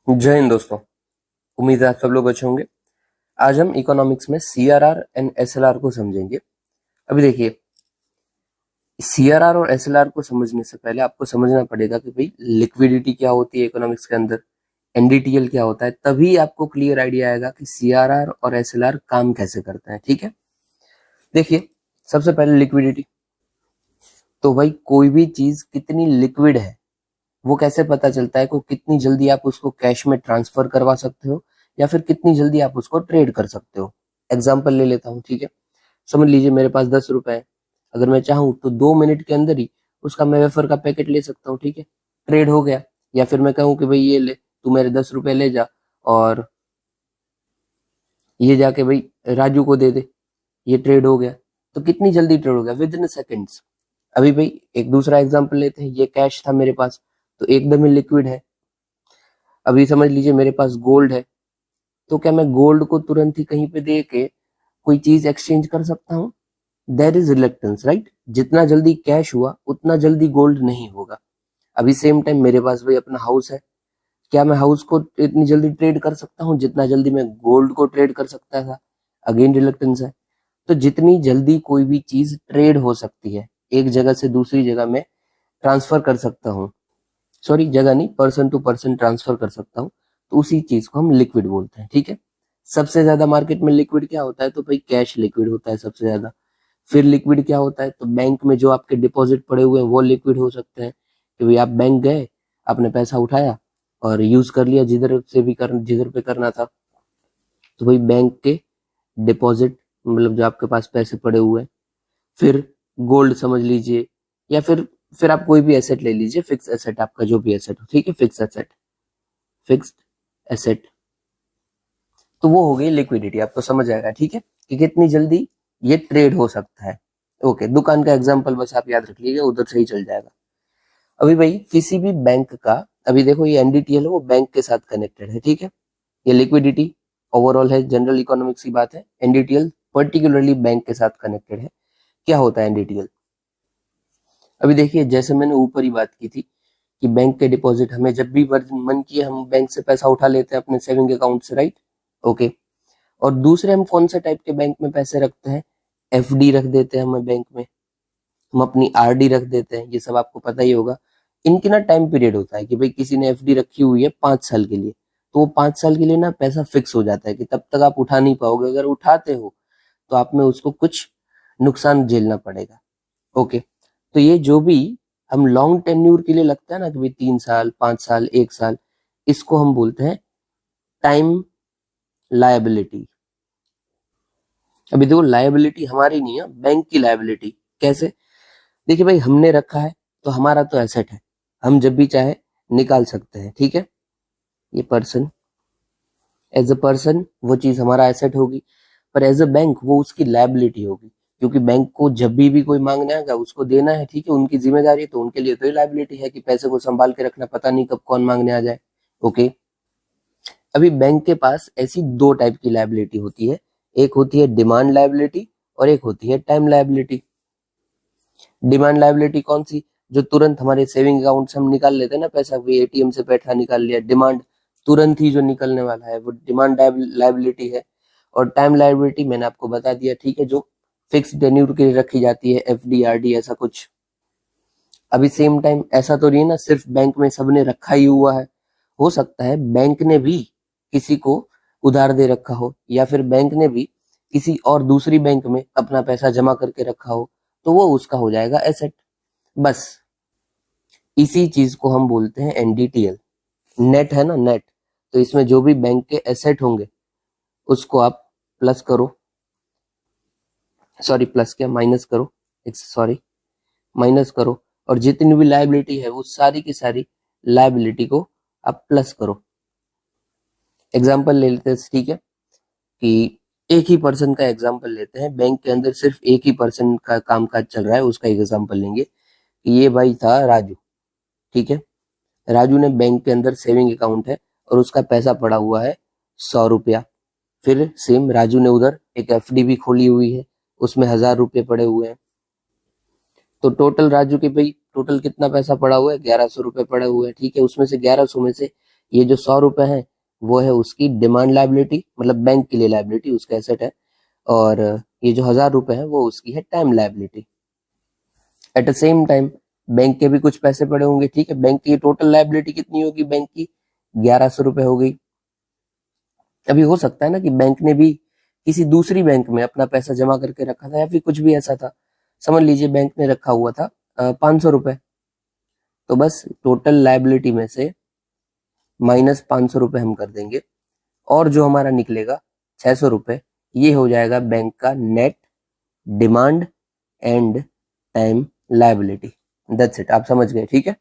जय हिंद दोस्तों। उम्मीद है आप सब लोग अच्छे होंगे। आज हम इकोनॉमिक्स में सीआरआर एंड एसएलआर को समझेंगे। अभी देखिए, सीआरआर और एसएलआर को समझने से पहले आपको समझना पड़ेगा कि भाई लिक्विडिटी क्या होती है इकोनॉमिक्स के अंदर, एनडीटीएल क्या होता है, तभी आपको क्लियर आइडिया आएगा कि सीआरआर और एसएलआर काम कैसे करते हैं। ठीक है, देखिए सबसे पहले लिक्विडिटी। तो भाई कोई भी चीज कितनी लिक्विड है वो कैसे पता चलता है? को कितनी जल्दी आप उसको कैश में ट्रांसफर करवा सकते हो या फिर कितनी जल्दी आप उसको ट्रेड कर सकते हो। एग्जाम्पल ले लेता हूँ, ठीक है। समझ लीजिए मेरे पास 10 रुपए है। अगर मैं चाहूँ तो 2 मिनट के अंदर ही उसका मैं वेफर का पैकेट ले सकता हूँ, ठीक है, ट्रेड हो गया। या फिर मैं कहूँ कि भाई ये ले, तू मेरे 10 रुपए ले जा और ये जाके भाई राजू को दे दे, ये ट्रेड हो गया। तो कितनी जल्दी ट्रेड हो गया? With in seconds. अभी भाई एक दूसरा एग्जाम्पल लेते हैं, ये कैश था मेरे पास तो एकदम ही लिक्विड है। अभी समझ लीजिए मेरे पास गोल्ड है, तो क्या मैं गोल्ड को तुरंत ही कहीं पे दे के कोई चीज एक्सचेंज कर सकता हूँ? There is reluctance, right. जितना जल्दी कैश हुआ उतना जल्दी गोल्ड नहीं होगा। अभी सेम टाइम मेरे पास भाई अपना हाउस है, क्या मैं हाउस को इतनी जल्दी ट्रेड कर सकता हूँ जितना जल्दी मैं गोल्ड को ट्रेड कर सकता था? अगेन रिलेक्टेंस है। तो जितनी जल्दी कोई भी चीज ट्रेड हो सकती है, एक जगह से दूसरी जगह में ट्रांसफर कर सकता हूँ, सॉरी जगह नहीं, पर्सन टू पर्सन ट्रांसफर कर सकता हूँ, तो उसी चीज को हम लिक्विड बोलते हैं। ठीक है, सबसे ज्यादा मार्केट में लिक्विड क्या होता है? तो भाई कैश लिक्विड होता है सबसे ज्यादा। फिर लिक्विड क्या होता है? तो बैंक में जो आपके डिपॉजिट पड़े हुए हैं वो लिक्विड हो सकते हैं, कि भाई आप बैंक गए, आपने पैसा उठाया और यूज कर लिया जिधर से भी कर, जिधर पे करना था। तो भाई बैंक के डिपॉजिट, मतलब जो आपके पास पैसे पड़े हुए हैं। फिर गोल्ड समझ लीजिए, या फिर आप कोई भी एसेट ले लीजिए, फिक्स एसेट, आपका जो भी एसेट हो, ठीक है, फिक्स एसेट, फिक्स्ड एसेट। तो वो हो गई लिक्विडिटी, आपको समझ आएगा, ठीक है, कि कितनी जल्दी ये ट्रेड हो सकता है। ओके, दुकान का एग्जांपल बस आप याद रख लीजिए, उधर से ही चल जाएगा। अभी भाई किसी भी बैंक का, अभी देखो ये एनडीटीएल है, वो बैंक के साथ कनेक्टेड है, ठीक है। ये लिक्विडिटी ओवरऑल है, जनरल इकोनॉमिक्स की बात है। एनडीटीएल पर्टिकुलरली बैंक के साथ कनेक्टेड है। क्या होता है एनडीटीएल? अभी देखिए जैसे मैंने ऊपर ही बात की थी कि बैंक के डिपॉजिट, हमें जब भी मन किए हम बैंक से पैसा उठा लेते हैं अपने सेविंग अकाउंट से, राइट। ओके, और दूसरे हम कौन से टाइप के बैंक में पैसे रखते हैं? एफडी रख देते हैं हमें बैंक में, हम अपनी आरडी रख देते हैं, ये सब आपको पता ही होगा। इनकी ना टाइम पीरियड होता है कि भाई किसी ने एफडी रखी हुई है 5 साल के लिए, तो वो 5 साल के लिए ना पैसा फिक्स हो जाता है कि तब तक आप उठा नहीं पाओगे। अगर उठाते हो तो आप में उसको कुछ नुकसान झेलना पड़ेगा। ओके, तो ये जो भी हम लॉन्ग टेन्यूर के लिए लगता है ना कि भाई 3 साल, 5 साल, 1 साल, इसको हम बोलते हैं टाइम लायबिलिटी। अभी देखो लायबिलिटी हमारी नहीं है, बैंक की लायबिलिटी। कैसे? देखिए भाई हमने रखा है तो हमारा तो एसेट है, हम जब भी चाहे निकाल सकते हैं, ठीक है। ये पर्सन, एज अ पर्सन वो चीज हमारा एसेट होगी, पर एज अ बैंक वो उसकी लायबिलिटी होगी, क्योंकि बैंक को जब भी कोई मांगने आएगा उसको देना है, ठीक है, उनकी जिम्मेदारी है। तो उनके लिए तो ये लायबिलिटी है कि पैसे को संभाल के रखना, पता नहीं कब कौन मांगने आ जाए। ओके, अभी बैंक के पास ऐसी दो टाइप की लायबिलिटी होती है, एक होती है डिमांड लायबिलिटी और एक होती है टाइम लायबिलिटी। डिमांड लायबिलिटी कौन सी? जो तुरंत हमारे सेविंग अकाउंट से हम निकाल लेते हैं ना पैसा, भी एटीएम से पैसा निकाल लिया, डिमांड, तुरंत ही जो निकलने वाला है वो डिमांड लायबिलिटी है। और टाइम लायबिलिटी मैंने आपको बता दिया, ठीक है, जो फिक्स टेन्यूर के लिए रखी जाती है, एफडी आरडी ऐसा कुछ। अभी सेम टाइम ऐसा तो नहीं है ना सिर्फ बैंक में सबने रखा ही हुआ है, हो सकता है बैंक ने भी किसी को उधार दे रखा हो, या फिर बैंक ने भी किसी और दूसरी बैंक में अपना पैसा जमा करके रखा हो, तो वो उसका हो जाएगा एसेट। बस इसी चीज को हम बोलते हैं एनडीटीएल। नेट है ना, नेट। तो इसमें जो भी बैंक के एसेट होंगे उसको आप प्लस करो, सॉरी प्लस क्या, माइनस करो, सॉरी माइनस करो, और जितनी भी लायबिलिटी है वो सारी की सारी लायबिलिटी को आप प्लस करो। एग्जाम्पल ले लेते हैं, ठीक है, कि एक ही पर्सन का एग्जाम्पल लेते हैं, बैंक के अंदर सिर्फ एक ही पर्सन का काम काज चल रहा है, उसका एग्जाम्पल लेंगे कि ये भाई था राजू, ठीक है। राजू ने बैंक के अंदर सेविंग अकाउंट है और उसका पैसा पड़ा हुआ है 100 रुपया। फिर सेम राजू ने उधर एक एफडी भी खोली हुई है, उसमें 1000 रुपये पड़े हुए हैं। तो टोटल राजू के भाई टोटल कितना पैसा पड़ा हुआ है? 1100 रुपये पड़े हुए हैं, ठीक है। उसमें से 1100 में से ये जो 100 रुपए है वो है उसकी डिमांड लायबिलिटी, मतलब बैंक के लिए लायबिलिटी, उसका एसेट है। और ये जो 1000 रुपए है वो उसकी है time liability. At the same time bank के भी कुछ पैसे पड़े होंगे, ठीक है। बैंक की टोटल लायबिलिटी कितनी होगी, बैंक की 1100 रुपए हो गई। अभी हो सकता है ना कि बैंक ने भी किसी दूसरी बैंक में अपना पैसा जमा करके रखा था, या फिर कुछ भी ऐसा था, समझ लीजिए बैंक ने रखा हुआ था 500 रुपए। तो बस टोटल लायबिलिटी में से -500 रुपए हम कर देंगे, और जो हमारा निकलेगा 600 रुपए, ये हो जाएगा बैंक का net demand and time liability. That's it, आप समझ गए, ठीक है।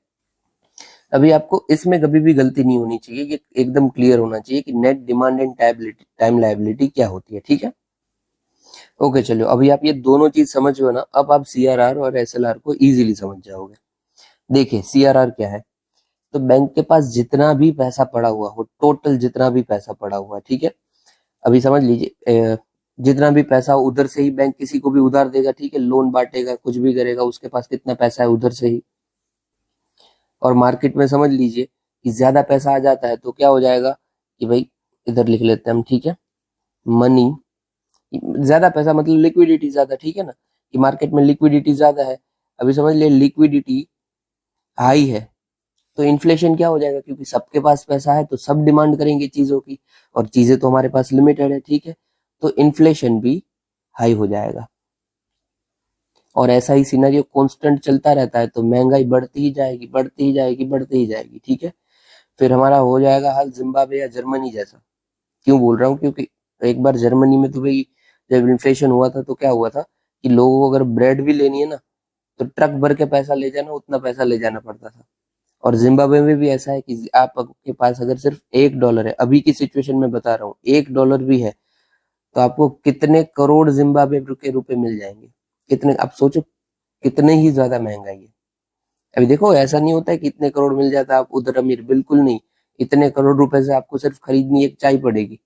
अभी आपको इसमें कभी भी गलती नहीं होनी चाहिए, ये एकदम क्लियर होना चाहिए कि net demand and time liability क्या होती है, ठीक है। ओके चलो, अभी आप ये दोनों चीज समझ गए ना, अब आप सीआरआर और एसएलआर को इजीली समझ जाओगे। देखिए सीआरआर क्या है, तो बैंक के पास जितना भी पैसा पड़ा हुआ हो, टोटल जितना भी पैसा पड़ा हुआ है, ठीक है। अभी समझ लीजिए जितना भी पैसा हो उधर से ही बैंक किसी को भी उधार देगा, ठीक है, लोन बांटेगा, कुछ भी करेगा, उसके पास कितना पैसा है उधर से ही। और मार्केट में समझ लीजिए कि ज्यादा पैसा आ जाता है तो क्या हो जाएगा कि भाई, इधर लिख लेते हैं हम, ठीक है, मनी, ज्यादा पैसा मतलब लिक्विडिटी ज्यादा, ठीक है ना, कि मार्केट में लिक्विडिटी ज्यादा है। अभी समझ लिए लिक्विडिटी हाई है तो इन्फ्लेशन क्या हो जाएगा, क्योंकि सबके पास पैसा है तो सब डिमांड करेंगे चीजों की, और चीजें तो हमारे पास लिमिटेड है, ठीक है, तो इन्फ्लेशन भी हाई हो जाएगा। और ऐसा ही सिनेरियो कांस्टेंट चलता रहता है तो महंगाई बढ़ती ही जाएगी, बढ़ती ही जाएगी, बढ़ती ही जाएगी, ठीक है। फिर हमारा हो जाएगा हाल जिम्बाब्वे या जर्मनी जैसा। क्यों बोल रहा हूँ, क्योंकि एक बार जर्मनी में तो भाई जब इन्फ्लेशन हुआ था तो क्या हुआ था कि लोगों को अगर ब्रेड भी लेनी है ना, तो ट्रक भर के पैसा ले जाना, उतना पैसा ले जाना पड़ता था। और जिम्बाब्वे में भी ऐसा है कि आपके पास अगर सिर्फ $1 है, अभी की सिचुएशन में बता रहा हूँ, $1 भी है तो आपको कितने करोड़ जिम्बाब्वे के रुपए मिल जाएंगे। कितने, आप सोचो कितने ही ज्यादा महंगाई है। अभी देखो ऐसा नहीं होता है कि इतने करोड़ मिल जाता है आप उधर अमीर, बिल्कुल नहीं। इतने करोड़ रुपए से आपको सिर्फ खरीदनी एक चाय पड़ेगी।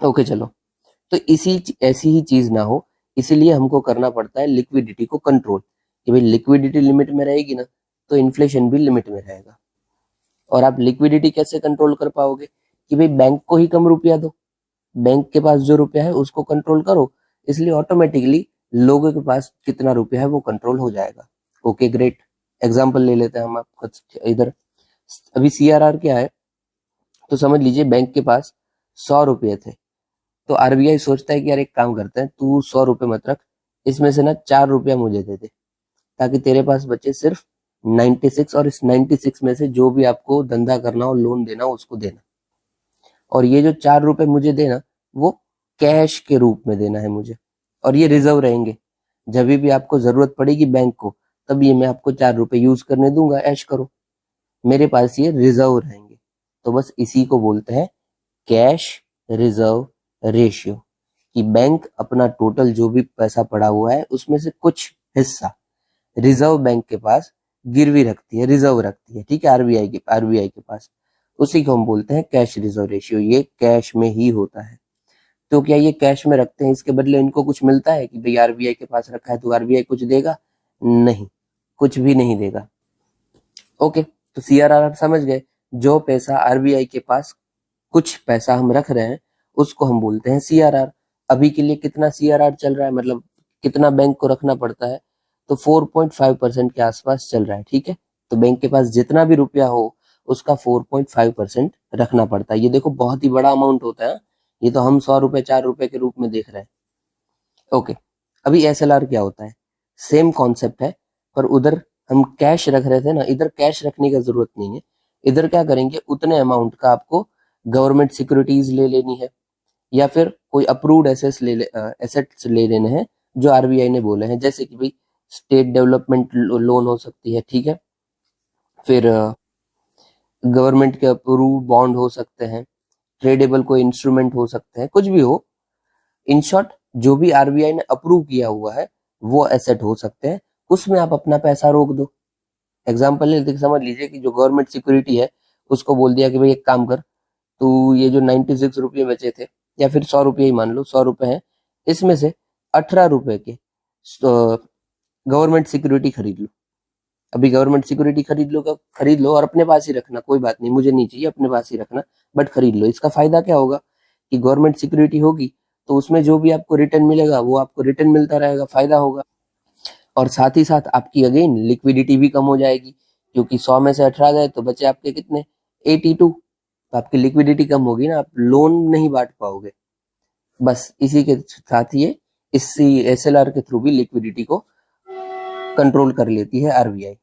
ओके चलो, तो ऐसी ही चीज ना हो, इसीलिए हमको करना पड़ता है लिक्विडिटी को कंट्रोल, कि भाई लिक्विडिटी लिमिट में रहेगी ना तो इन्फ्लेशन भी लिमिट में रहेगा। और आप लिक्विडिटी कैसे कंट्रोल कर पाओगे, कि भाई बैंक को ही कम रुपया दो, बैंक के पास जो रुपया है उसको कंट्रोल करो, इसलिए ऑटोमेटिकली लोगों के पास कितना रुपया है वो कंट्रोल हो जाएगा। ओके ग्रेट, एग्जाम्पल ले लेते हैं हम आपका इधर। अभी सीआरआर क्या है, तो समझ लीजिए बैंक के पास 100 रुपये थे, तो आरबीआई सोचता है कि यार एक काम करते हैं, तू 100 रुपये मत रख, इसमें से ना 4 रुपया मुझे दे दे, ताकि तेरे पास बचे सिर्फ 96, और इस 96 में से जो भी आपको धंधा करना हो, लोन देना हो, उसको देना। और ये जो 4 रुपए मुझे देना, वो कैश के रूप में देना है मुझे, और ये रिजर्व रहेंगे। जब भी आपको जरूरत पड़ेगी बैंक को, तब ये मैं आपको 4 रुपए यूज करने दूंगा, ऐश करो, मेरे पास ये रिजर्व रहेंगे। तो बस इसी को बोलते हैं कैश रिजर्व रेशियो, कि बैंक अपना टोटल जो भी पैसा पड़ा हुआ है उसमें से कुछ हिस्सा रिजर्व बैंक के पास गिरवी रखती है, रिजर्व रखती है, ठीक है, आरबीआई के पास। उसी को हम बोलते हैं कैश रिजर्व रेशियो। ये कैश में ही होता है। तो क्या ये कैश में रखते हैं, इसके बदले इनको कुछ मिलता है कि भाई आरबीआई के पास रखा है तो आरबीआई कुछ देगा? नहीं, कुछ भी नहीं देगा। ओके, तो सीआरआर आप समझ गए, जो पैसा आरबीआई के पास, कुछ पैसा हम रख रहे हैं, उसको हम बोलते हैं सीआरआर। अभी के लिए कितना सीआरआर चल रहा है, मतलब कितना बैंक को रखना पड़ता है, तो 4.5% के आसपास चल रहा है, ठीक है। तो बैंक के पास जितना भी रुपया हो उसका 4.5% रखना पड़ता है। ये देखो बहुत ही बड़ा अमाउंट होता है, ये तो हम 100 रुपए 4 रुपए के रूप में देख रहे हैं। ओके, अभी एसएलआर क्या होता है, सेम कॉन्सेप्ट है, पर उधर हम कैश रख रहे थे ना, इधर कैश रखने की जरूरत नहीं है। इधर क्या करेंगे, उतने अमाउंट का आपको गवर्नमेंट सिक्योरिटीज ले लेनी है, या फिर कोई अप्रूव्ड एसेट्स ले लेने हैं जो आरबीआई ने बोले हैं, जैसे कि भाई स्टेट डेवलपमेंट लोन हो सकती है, ठीक है, फिर गवर्नमेंट के अप्रूव बॉन्ड हो सकते हैं, ट्रेडेबल कोई इंस्ट्रूमेंट हो सकते हैं, कुछ भी हो। इन शॉर्ट, जो भी आरबीआई ने अप्रूव किया हुआ है वो एसेट हो सकते हैं, उसमें आप अपना पैसा रोक दो। एग्जाम्पल ले समझ लीजिए कि जो गवर्नमेंट सिक्योरिटी है उसको बोल दिया कि भाई एक काम कर, तू ये जो 96 रुपये बचे थे, या फिर 100 रुपये ही मान लो, 100 रुपये हैं, इसमें से 18 रुपए के गवर्नमेंट सिक्योरिटी खरीद लो। अभी गवर्नमेंट सिक्योरिटी खरीद लो और अपने पास ही रखना, कोई बात नहीं, मुझे नहीं चाहिए, अपने पास ही रखना, बट खरीद लो। इसका फायदा क्या होगा कि गवर्नमेंट सिक्योरिटी होगी तो उसमें जो भी आपको रिटर्न मिलेगा वो आपको रिटर्न मिलता रहेगा, फायदा होगा। और साथ ही साथ आपकी अगेन लिक्विडिटी भी कम हो जाएगी, क्योंकि 100 में से 18 गए तो बचे आपके कितने, 82। तो आपकी लिक्विडिटी कम होगी ना, आप लोन नहीं बांट पाओगे। बस इसी के साथ ये इसी एसएलआर के थ्रू भी लिक्विडिटी को कंट्रोल कर लेती है आरबीआई।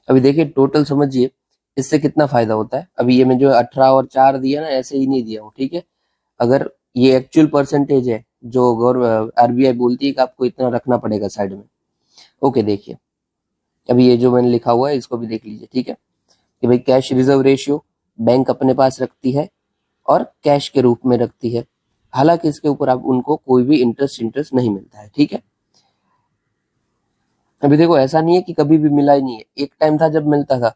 अभी देखिए टोटल समझिए इससे कितना फायदा होता है। अभी ये मैं जो 18 और 4 दिया ना, ऐसे ही नहीं दिया हूँ, ठीक है। अगर ये एक्चुअल परसेंटेज है जो आरबीआई बोलती है कि आपको इतना रखना पड़ेगा साइड में। ओके देखिए, अभी ये जो मैंने लिखा हुआ है इसको भी देख लीजिए, ठीक है, कि भाई कैश रिजर्व रेशियो बैंक अपने पास रखती है और कैश के रूप में रखती है, हालांकि इसके ऊपर आप उनको कोई भी इंटरेस्ट नहीं मिलता है, ठीक है। अभी देखो ऐसा नहीं है कि कभी भी मिला ही नहीं है, एक टाइम था जब मिलता था,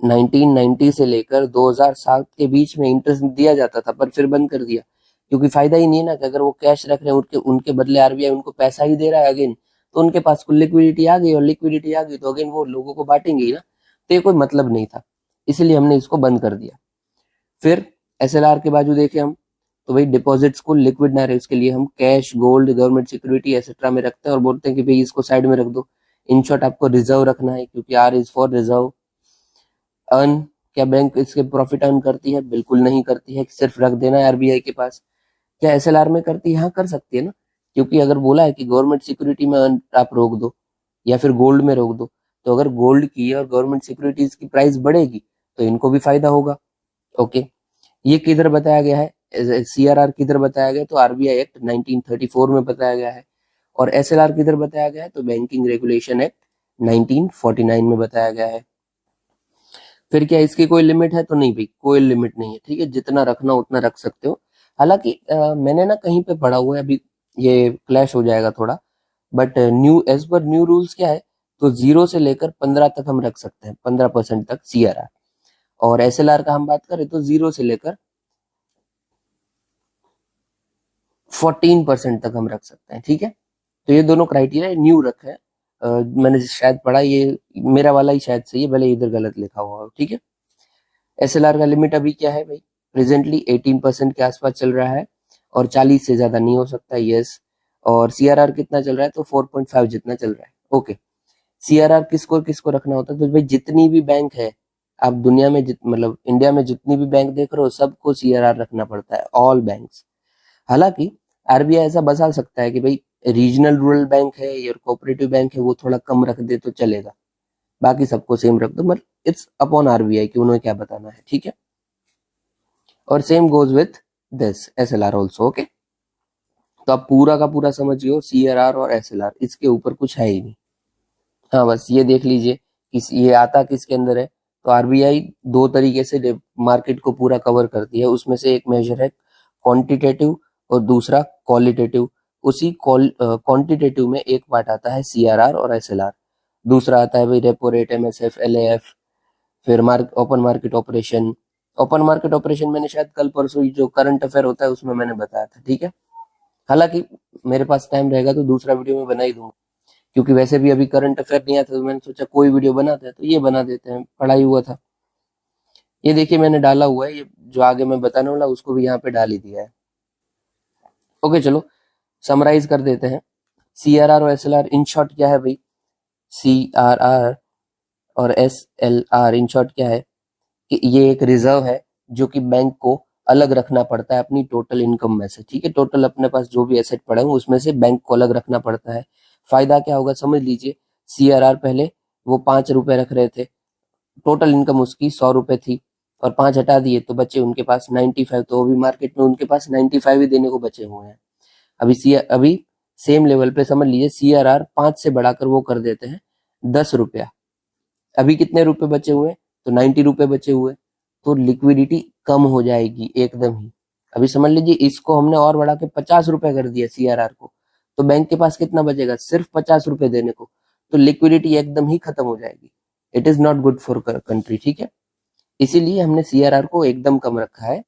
1990 से लेकर 2007 के बीच में इंटरेस्ट दिया जाता था, पर फिर बंद कर दिया, क्योंकि फायदा ही नहीं है ना, कि अगर वो कैश रख रहे हैं उनके उनके बदले आरबीआई उनको पैसा ही दे रहा है अगेन, तो उनके पास कुल लिक्विडिटी आ गई, और लिक्विडिटी आ गई तो अगेन वो लोगों को बांटेंगे ही ना, तो ये कोई मतलब नहीं था, इसीलिए हमने इसको बंद कर दिया। फिर एसएलआर के बाजू देखें हम, तो भाई डिपॉजिट्स को लिक्विड ना रहे उसके लिए हम cash, gold, government security etcetera में रखते हैं और बोलते हैं कि भाई इसको साइड में रख दो। इन शॉर्ट आपको रिजर्व रखना है, क्योंकि R is for reserve. Earn, क्या बैंक इसके प्रॉफिट अर्न करती है? बिल्कुल नहीं करती है, सिर्फ रख देना है आरबीआई के पास। क्या एसएलआर में करती है? हाँ कर सकती है ना, क्योंकि अगर बोला है कि गवर्नमेंट सिक्योरिटी में आप रोक दो या फिर गोल्ड में रोक दो, तो अगर गोल्ड की और गवर्नमेंट सिक्योरिटीज की प्राइस बढ़ेगी तो इनको भी फायदा होगा। ओके, ये किधर बताया गया है? सीआरआर किधर बताया गया? तो आरबीआई एक्ट 1934 में बताया गया है। और एसएलआर किधर बताया गया है? तो बैंकिंग रेगुलेशन एक्ट 1949 में बताया गया है। फिर क्या इसकी कोई लिमिट है? तो नहीं भाई, कोई लिमिट नहीं है, ठीक है, जितना रखना उतना रख सकते हो। हालांकि मैंने ना कहीं पे पढ़ा हुआ है, अभी ये क्लैश हो जाएगा थोड़ा, बट न्यू एज पर न्यू रूल्स क्या है, तो 0 से लेकर 15 तक हम रख सकते हैं, 15% तक सीआरआर। और एसएलआर का हम बात करें तो 0 से लेकर 14% तक हम रख सकते हैं, ठीक है। तो ये दोनों क्राइटेरिया न्यू रखे हैं। मैंने शायद पढ़ा, ये मेरा वाला ही शायद सही है, भले इधर गलत लिखा हुआ हो, ठीक है। एसएलआर का लिमिट अभी क्या है भाई? प्रेजेंटली 18% के आसपास चल रहा है और 40 से ज्यादा नहीं हो सकता, यस। और सीआरआर कितना चल रहा है? तो 4.5 जितना चल रहा है। ओके, सीआरआर किसको किसको रखना होता है? तो भाई जितनी भी बैंक है, आप दुनिया में मतलब इंडिया में जितनी भी बैंक देख रहे हो सबको सीआरआर रखना पड़ता है, ऑल बैंक्स। हालांकि आरबीआई ऐसा बता सकता है कि भाई रीजनल रूरल बैंक है या कोऑपरेटिव बैंक है वो थोड़ा कम रख दे तो चलेगा, बाकी सबको सेम रख दो, मतलब इट्स अपॉन आरबीआई कि उन्हें क्या बताना है, ठीक है। और same goes with this SLR also. Okay, तो आप पूरा का पूरा समझिए सीआरआर और एसएलआर, इसके ऊपर कुछ है ही नहीं। हाँ बस ये देख लीजिए कि ये आता किसके अंदर है। तो आरबीआई दो तरीके से मार्केट को पूरा कवर करती है, उसमें से एक मेजर है क्वांटिटेटिव और दूसरा क्वालिटेटिव। उसी क्वांटिटेटिव में एक पार्ट आता है सीआरआर और एसएलआर, दूसरा आता है भाई रेपो रेट, एमएसएफ, एलएएफ। फिर open market operation. Open market operation मैंने शायद कल परसों ही जो करंट अफेयर होता है उसमें मैंने बताया था, ठीक है। हालांकि मेरे पास टाइम रहेगा तो दूसरा वीडियो में बना ही दूंगा, क्योंकि वैसे भी अभी करंट अफेयर नहीं आता, तो मैंने सोचा कोई वीडियो बनाते हैं तो ये बना देते हैं, पढ़ाई हुआ था। ये देखिए मैंने डाला हुआ है, ये जो आगे मैं बताने वाला उसको भी यहाँ पे डाल ही दिया है। ओके चलो समराइज कर देते हैं। सीआरआर और एसएलआर इन शॉर्ट क्या है भाई? सीआरआर और एसएलआर इन शॉर्ट क्या है कि ये एक रिजर्व है जो कि बैंक को अलग रखना पड़ता है अपनी टोटल इनकम में से, ठीक है। टोटल अपने पास जो भी एसेट पड़े हैं उसमें से बैंक को अलग रखना पड़ता है। फायदा क्या होगा समझ लीजिए, सीआरआर पहले वो 5 रुपए रख रहे थे, टोटल इनकम उसकी 100 रुपए थी, और 5 हटा दिए तो बचे उनके पास 95, तो अभी मार्केट में उनके पास 95 ही देने को बचे हुए हैं। अभी सेम लेवल पे समझ लीजिए सीआरआर 5 से बढ़ाकर वो कर देते हैं 10 रुपया। अभी कितने रुपए बचे हुए? तो 90 रुपए बचे हुए, तो लिक्विडिटी कम हो जाएगी एकदम ही। अभी समझ लीजिए इसको हमने और बढ़ा के 50 रुपए कर दिया सीआरआर को, तो बैंक के पास कितना बचेगा? सिर्फ 50 रुपए देने को, तो लिक्विडिटी एकदम ही खत्म हो जाएगी। It is not good for country, ठीक है। इसीलिए हमने सीआरआर को एकदम कम रखा है।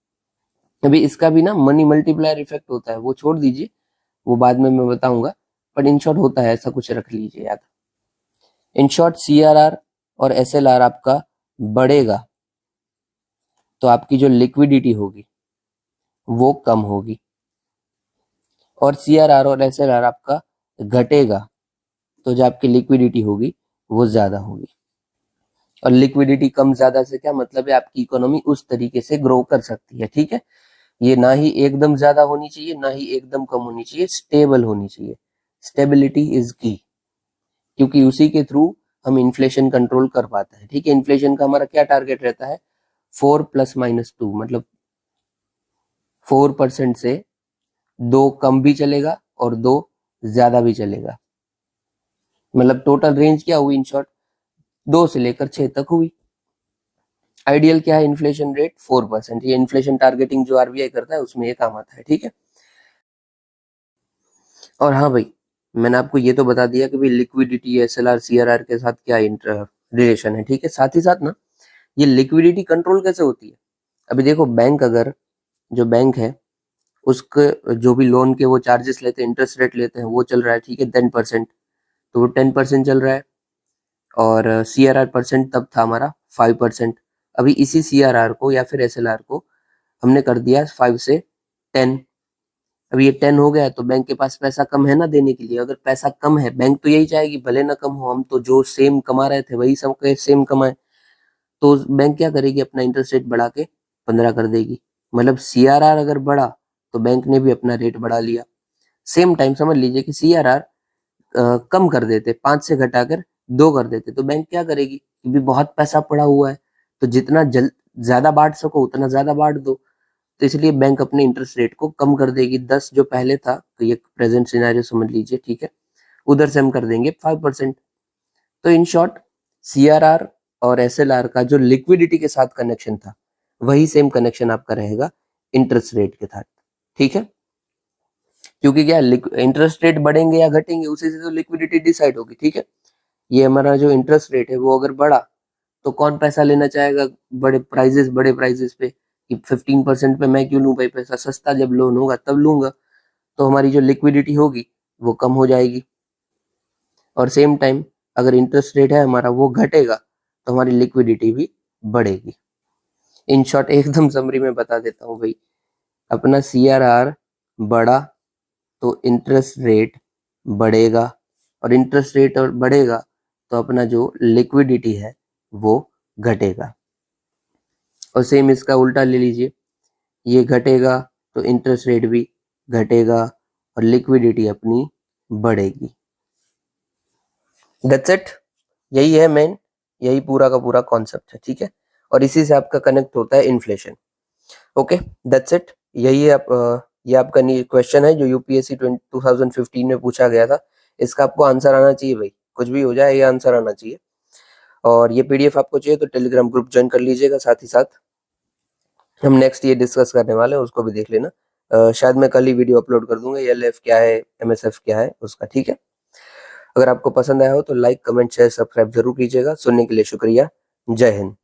अभी इसका भी ना मनी मल्टीप्लायर इफेक्ट होता है, वो छोड़ दीजिए, वो बाद में मैं बताऊंगा। बट इन शॉर्ट होता है ऐसा कुछ, रख लीजिए याद। इन शॉर्ट CRR और SLR आपका बढ़ेगा तो आपकी जो लिक्विडिटी होगी वो कम होगी, और CRR और SLR आपका घटेगा तो जो आपकी लिक्विडिटी होगी वो ज्यादा होगी। और लिक्विडिटी कम ज्यादा से क्या मतलब है, आपकी इकोनॉमी उस तरीके से ग्रो कर सकती है, ठीक है। ये ना ही एकदम ज्यादा होनी चाहिए ना ही एकदम कम होनी चाहिए, स्टेबल होनी चाहिए। स्टेबिलिटी इज की, क्योंकि उसी के थ्रू हम इन्फ्लेशन कंट्रोल कर पाते हैं, ठीक है। इन्फ्लेशन का हमारा क्या टारगेट रहता है, 4 ± 2, मतलब 4% से 2 कम भी चलेगा और 2 ज्यादा भी चलेगा। मतलब टोटल रेंज क्या हुई इन शॉर्ट, 2 से लेकर 6 तक हुई। आइडियल क्या है, इन्फ्लेशन रेट 4%। ये इन्फ्लेशन टारगेटिंग जो RBI करता है उसमें ये काम आता है, ठीक है। और हाँ भाई, मैंने आपको ये तो बता दिया कि भाई लिक्विडिटी SLR CRR के साथ क्या रिलेशन है, ठीक है। साथ ही साथ ना ये लिक्विडिटी कंट्रोल कैसे होती है। अभी देखो, बैंक अगर, जो बैंक है उसके जो भी लोन के वो चार्जेस लेते हैं, इंटरेस्ट रेट लेते हैं, वो चल रहा है, ठीक है, 10%, तो वो 10% चल रहा है। और CRR परसेंट तब था हमारा 5%। अभी इसी CRR को या फिर SLR को हमने कर दिया 5 से 10। अब ये 10 हो गया है तो बैंक के पास पैसा कम है ना देने के लिए। अगर पैसा कम है, बैंक तो यही चाहेगी भले ना कम हो, हम तो जो सेम कमा रहे थे वही सब सेम कमाए। तो बैंक क्या करेगी, अपना इंटरेस्ट रेट बढ़ा के 15 कर देगी। मतलब CRR अगर बढ़ा तो बैंक ने भी अपना रेट बढ़ा लिया। सेम टाइम समझ लीजिए कि CRR कम कर देते, 5 से घटाकर 2 कर देते, तो बैंक क्या करेगी, क्योंकि बहुत पैसा पड़ा हुआ है तो जितना ज्यादा बांट सको उतना ज्यादा बांट दो। तो इसलिए बैंक अपने इंटरेस्ट रेट को कम कर देगी। 10 जो पहले था, तो ये प्रेजेंट सिनेरियो समझ लीजिए, ठीक है, उधर से हम कर देंगे 5%। तो इन शॉर्ट CRR और SLR का जो लिक्विडिटी के साथ कनेक्शन था वही सेम कनेक्शन आपका रहेगा इंटरेस्ट रेट के साथ, ठीक है। क्योंकि क्या, इंटरेस्ट रेट बढ़ेंगे या घटेंगे उसी से तो लिक्विडिटी डिसाइड होगी, ठीक है। ये हमारा जो इंटरेस्ट रेट है वो अगर बढ़ा तो कौन पैसा लेना चाहेगा बड़े प्राइजेस पे, कि 15% पे मैं क्यों लूं भाई पैसा, सस्ता जब लोन होगा तब लूंगा। तो हमारी जो लिक्विडिटी होगी वो कम हो जाएगी। और सेम टाइम अगर इंटरेस्ट रेट है हमारा वो घटेगा तो हमारी लिक्विडिटी भी बढ़ेगी। इन शॉर्ट एकदम समरी में बता देता हूँ भाई, अपना CRR बढ़ा तो इंटरेस्ट रेट बढ़ेगा, और इंटरेस्ट रेट और बढ़ेगा तो अपना जो लिक्विडिटी है वो घटेगा। और सेम इसका उल्टा ले लीजिए, ये घटेगा तो इंटरेस्ट रेट भी घटेगा और लिक्विडिटी अपनी बढ़ेगी। दैट्स इट, यही है मेन, यही पूरा का पूरा कॉन्सेप्ट है, ठीक है। और इसी से आपका कनेक्ट होता है इन्फ्लेशन। ओके, दैट्स इट, यही है ये आपका क्वेश्चन है जो UPSC 2015 में पूछा गया था। इसका आपको आंसर आना चाहिए भाई, कुछ भी हो जाए ये आंसर आना चाहिए। और ये PDF आपको चाहिए तो टेलीग्राम ग्रुप ज्वाइन कर लीजिएगा। साथ ही साथ हम नेक्स्ट ये डिस्कस करने वाले हैं, उसको भी देख लेना। शायद मैं कल ही वीडियो अपलोड कर दूंगा, LF क्या है MSF क्या है उसका, ठीक है। अगर आपको पसंद आया हो तो लाइक कमेंट शेयर सब्सक्राइब जरूर कीजिएगा। सुनने के लिए शुक्रिया। जय हिंद।